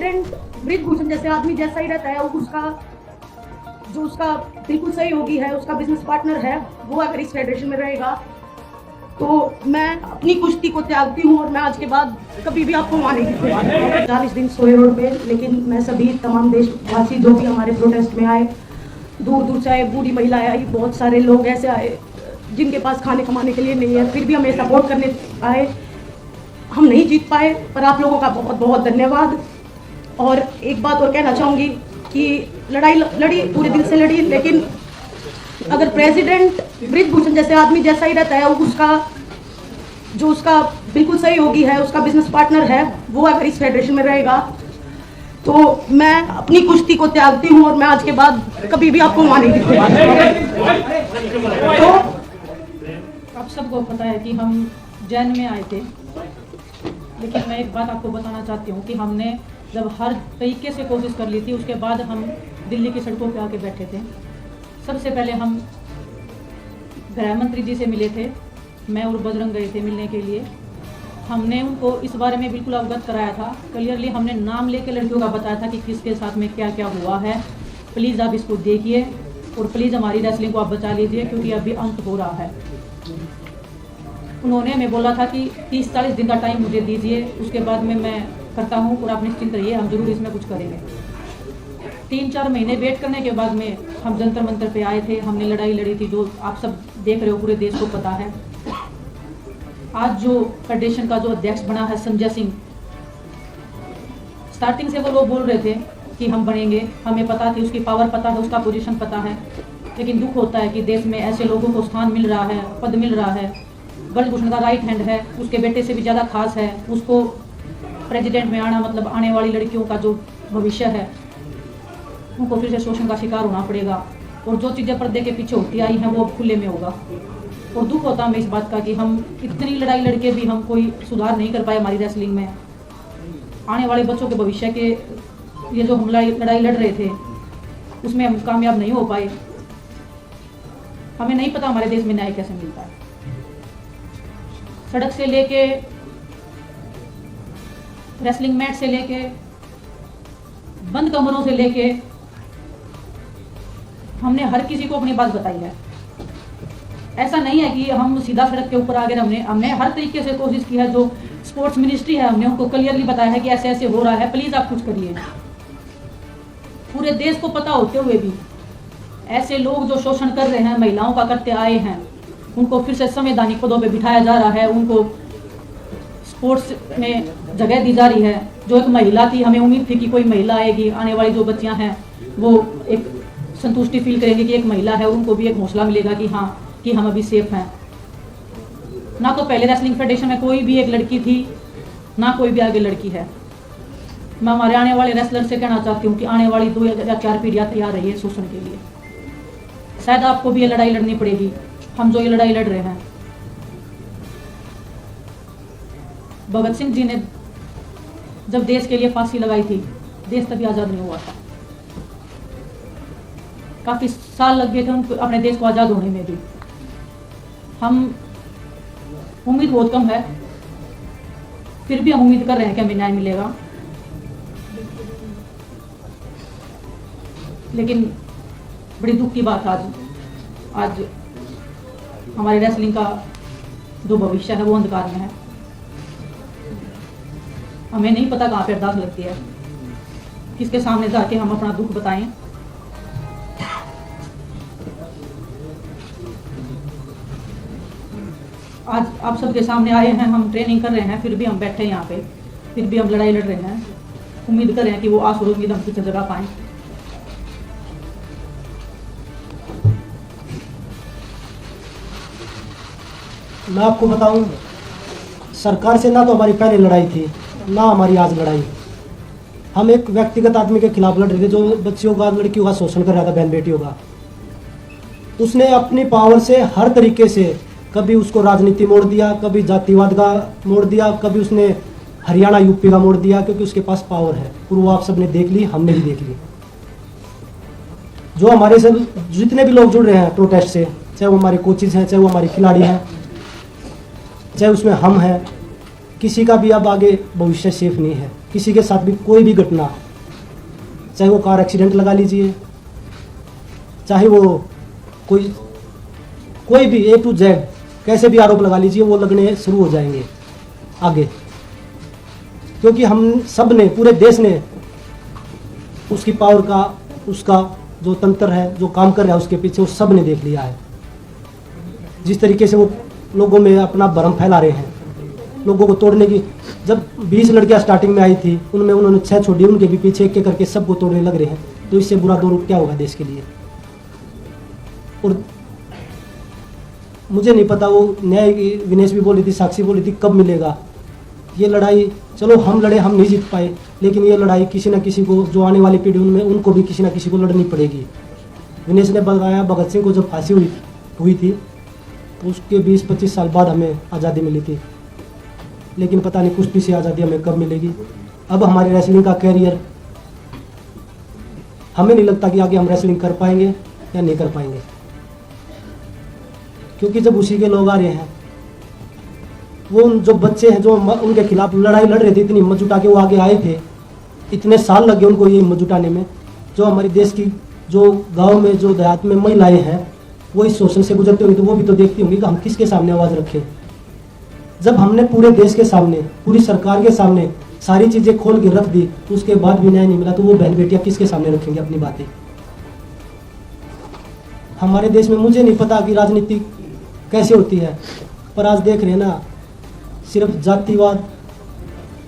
President Brijbhushan जैसे आदमी जैसा ही रहता है, उसका बिल्कुल सही होगी है, उसका बिजनेस पार्टनर है, वो अगर इस फेडरेशन में रहेगा तो मैं अपनी कुश्ती को त्यागती हूँ और मैं आज के बाद कभी भी आपको वहाँ नहीं दिखूंगा। 40 दिन सोए रोड पे, लेकिन मैं सभी तमाम देशवासी जो भी हमारे प्रोटेस्ट में आए, दूर दूर से आए, बूढ़ी महिलाएं आई, बहुत सारे लोग ऐसे आए जिनके पास खाने कमाने के लिए नहीं है, फिर भी हमें सपोर्ट करने आए। हम नहीं जीत पाए, पर आप लोगों का बहुत बहुत धन्यवाद। और एक बात और कहना चाहूँगी कि लड़ाई लड़ी, पूरे दिल से लड़ी, लेकिन अगर प्रेसिडेंट ब्रिजभूषण जैसे आदमी जैसा ही रहता है, उसका बिल्कुल सही होगी है, उसका बिजनेस पार्टनर है, वो अगर इस फेडरेशन में रहेगा तो मैं अपनी कुश्ती को त्यागती हूँ और मैं आज के बाद कभी भी आपको वहाँ नहीं दिखूंगा। तो आप सबको पता है कि हम जैन में आए थे, लेकिन मैं एक बात आपको बताना चाहती हूँ कि हमने जब हर तरीके से कोशिश कर ली थी, उसके बाद हम दिल्ली की सड़कों पे आके बैठे थे। सबसे पहले हम गृह मंत्री जी से मिले थे, मैं और बजरंग गए थे मिलने के लिए। हमने उनको इस बारे में बिल्कुल अवगत कराया था, क्लियरली हमने नाम लेके लड़कियों का बताया था कि किसके साथ में क्या क्या हुआ है। प्लीज़ आप इसको देखिए और प्लीज़ हमारी रेसलिंग को आप बचा लीजिए, क्योंकि अभी अंत हो रहा है। उन्होंने हमें बोला था कि 30-40 दिन का टाइम मुझे दीजिए, उसके बाद में मैं करता हूँ और आप निश्चिंत रहिए, हम जरूर इसमें कुछ करेंगे। 3-4 महीने वेट करने के बाद में हम जंतर मंतर पे आए थे, हमने लड़ाई लड़ी थी, जो आप सब देख रहे हो, पूरे देश को पता है। आज जो फेडरेशन का जो अध्यक्ष बना है संजय सिंह, स्टार्टिंग से वो लोग बोल रहे थे कि हम बनेंगे, हमें पता थी, उसकी पावर पता है, उसका पोजीशन पता है, लेकिन दुख होता है कि देश में ऐसे लोगों को स्थान मिल रहा है, पद मिल रहा है। ब्रिजभूषण का राइट हैंड है, उसके बेटे से भी ज़्यादा खास है, उसको प्रेसिडेंट में आना मतलब आने वाली लड़कियों का जो भविष्य है उनको फिर से शोषण का शिकार होना पड़ेगा, और जो चीज़ें पर्दे के पीछे होती आई हैं वो अब खुले में होगा। और दुख होता हमें इस बात का कि हम इतनी लड़ाई लड़के भी हम कोई सुधार नहीं कर पाए हमारी रेसलिंग में। आने वाले बच्चों के भविष्य के ये जो हम लड़ाई लड़ रहे थे उसमें हम कामयाब नहीं हो पाए। हमें नहीं पता हमारे देश में न्याय कैसे मिलता है। सड़क से लेके रेसलिंग मैट से लेके बंद कमरों से लेके हमने हर किसी को अपनी बात बताई है। ऐसा नहीं है कि हम सीधा सड़क के ऊपर आ गए, हमने हर तरीके से कोशिश की है। जो स्पोर्ट्स मिनिस्ट्री है हमने उनको क्लियरली बताया है कि ऐसे ऐसे हो रहा है, प्लीज़ आप कुछ करिए। पूरे देश को पता होते हुए भी ऐसे लोग जो शोषण कर रहे हैं, महिलाओं का करते आए हैं, उनको फिर से संवैधानिक पदों पे बिठाया जा रहा है, उनको स्पोर्ट्स में जगह दी जा रही है। जो एक महिला थी, हमें उम्मीद थी कि कोई महिला आएगी, आने वाली जो बच्चियां हैं वो एक संतुष्टि फील करेंगे कि एक महिला है, उनको भी एक हौसला मिलेगा कि हाँ कि हम अभी सेफ हैं। ना तो पहले रेसलिंग फेडरेशन में कोई भी एक लड़की थी, ना कोई भी आगे लड़की है। मैं हमारे आने वाले रेसलर से कहना चाहती हूँ कि आने वाली 2 या 4 पीढ़ियाँ तैयार रही है शोषण के लिए। शायद आपको भी ये लड़ाई लड़नी पड़ेगी, हम जो ये लड़ाई लड़ रहे हैं। भगत सिंह जी ने जब देश के लिए फांसी लगाई थी, देश तभी आज़ाद नहीं हुआ था। काफ़ी साल लग गए थे उनको अपने देश को आज़ाद होने में भी। हम उम्मीद बहुत कम है, फिर भी हम उम्मीद कर रहे हैं कि हमें न्याय मिलेगा। लेकिन बड़ी दुख की बात आज हमारे रेसलिंग का जो भविष्य है वो अंधकार में है। हमें नहीं पता कहाँ पे अरदास लगती है, किसके सामने जाके हम अपना दुख बताएं। आज आप सबके सामने आए हैं, हम ट्रेनिंग कर रहे हैं, फिर भी हम बैठे हैं यहाँ पे, फिर भी हम लड़ाई लड़ रहे हैं। उम्मीद कर रहे हैं कि वो आस और उम्मीद हम किसी जगह पाएं। मैं आपको बताऊं, सरकार से ना तो हमारी पहले लड़ाई थी, ना हमारी आज लड़ाई। हम एक व्यक्तिगत आदमी के खिलाफ लड़ रहे थे जो बच्चियों का, लड़कियों का शोषण कर रहा था, बहन बेटियों का। उसने अपनी पावर से हर तरीके से कभी उसको राजनीति मोड़ दिया, कभी जातिवाद का मोड़ दिया, कभी उसने हरियाणा यूपी का मोड़ दिया, क्योंकि उसके पास पावर है। और वो आप सबने देख ली, हमने भी देख ली। जो हमारे से जितने भी लोग जुड़ रहे हैं प्रोटेस्ट से, चाहे वो हमारे कोचेज हैं, चाहे वो हमारे खिलाड़ी हैं, चाहे उसमें हम हैं, किसी का भी अब आगे भविष्य सेफ नहीं है। किसी के साथ भी कोई भी घटना, चाहे वो कार एक्सीडेंट लगा लीजिए, चाहे वो कोई भी A to Z कैसे भी आरोप लगा लीजिए, वो लगने शुरू हो जाएंगे आगे। क्योंकि हम सब ने, पूरे देश ने उसकी पावर का, उसका जो तंत्र है, जो काम कर रहा है उसके पीछे, वो सब ने देख लिया है। जिस तरीके से वो लोगों में अपना भ्रम फैला रहे हैं, लोगों को तोड़ने की। जब 20 लड़कियां स्टार्टिंग में आई थी, उनमें उन्होंने 6 छोड़ी, उनके भी पीछे एक एक करके सबको तोड़ने लग रहे हैं। तो इससे बुरा दौर क्या होगा देश के लिए। और मुझे नहीं पता वो न्याय, विनेश भी बोली थी, साक्षी बोली थी, कब मिलेगा ये लड़ाई। चलो हम लड़े, हम नहीं जीत पाए, लेकिन ये लड़ाई किसी न किसी को, जो आने वाली पीढ़ी उनमें, उनको भी किसी न किसी को लड़नी पड़ेगी। विनेश ने बताया भगत सिंह को जब फांसी हुई थी तो उसके 20-25 साल बाद हमें आज़ादी मिली थी, लेकिन पता नहीं कुश्ती से आज़ादी हमें कब मिलेगी। अब हमारे रेसलिंग का कैरियर, हमें नहीं लगता कि आगे हम रेसलिंग कर पाएंगे या नहीं कर पाएंगे, क्योंकि जब उसी के लोग आ रहे हैं, वो जो बच्चे हैं जो उनके खिलाफ लड़ाई लड़ रहे थे, इतनी हिम्मत जुटा के वो आगे आए थे, इतने साल लगे उनको ये हिम्मत जुटाने में। जो हमारे देश की, जो गांव में, जो देहात में महिलाएं हैं, वो इस शोषण से गुजरते होंगे, तो वो भी तो देखती होंगी कि हम किसके सामने आवाज़ रखें। जब हमने पूरे देश के सामने, पूरी सरकार के सामने सारी चीज़ें खोल के रख दी, तो उसके बाद भी न्याय नहीं मिला, तो वो बहन बेटियां किसके सामने रखेंगे अपनी बातें। हमारे देश में मुझे नहीं पता कि राजनीति कैसे होती है, पर आज देख रहे हैं ना, सिर्फ जातिवाद,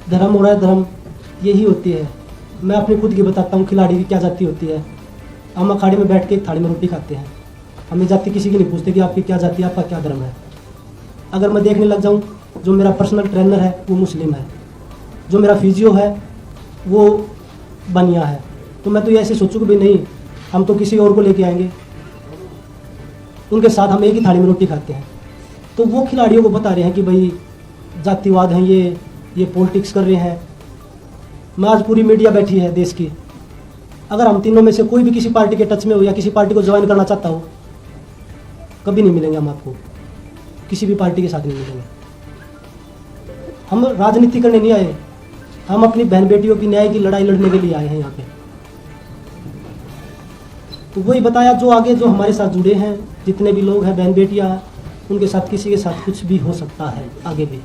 धर्म और अधर्म, यही होती है। मैं अपनी खुद की बताता हूँ, खिलाड़ी की क्या जाति होती है। हम अखाड़े में बैठ के एक थाली में रोटी खाते हैं, हमें जाति किसी की नहीं पूछते कि आपकी क्या जाति है, आपका क्या धर्म है। अगर मैं देखने लग जाऊँ, जो मेरा पर्सनल ट्रेनर है वो मुस्लिम है, जो मेरा फिजियो है वो बनिया है, तो मैं तो ये ऐसे सोचूँ कि भाई नहीं, हम तो किसी और को लेके आएंगे, उनके साथ हम एक ही थाली में रोटी खाते हैं। तो वो खिलाड़ियों को बता रहे हैं कि भाई जातिवाद है, ये पॉलिटिक्स कर रहे हैं। मैं आज पूरी मीडिया बैठी है देश की, अगर हम तीनों में से कोई भी किसी पार्टी के टच में हो या किसी पार्टी को ज्वाइन करना चाहता हो, कभी नहीं मिलेंगे हम आपको, किसी भी पार्टी के साथ नहीं मिलेंगे। हम राजनीति करने नहीं आए, हम अपनी बहन बेटियों की न्याय की लड़ाई लड़ने के लिए आए हैं यहाँ पे। तो वही बताया, जो आगे जो हमारे साथ जुड़े हैं, जितने भी लोग हैं, बहन बेटियाँ, उनके साथ किसी के साथ कुछ भी हो सकता है आगे भी।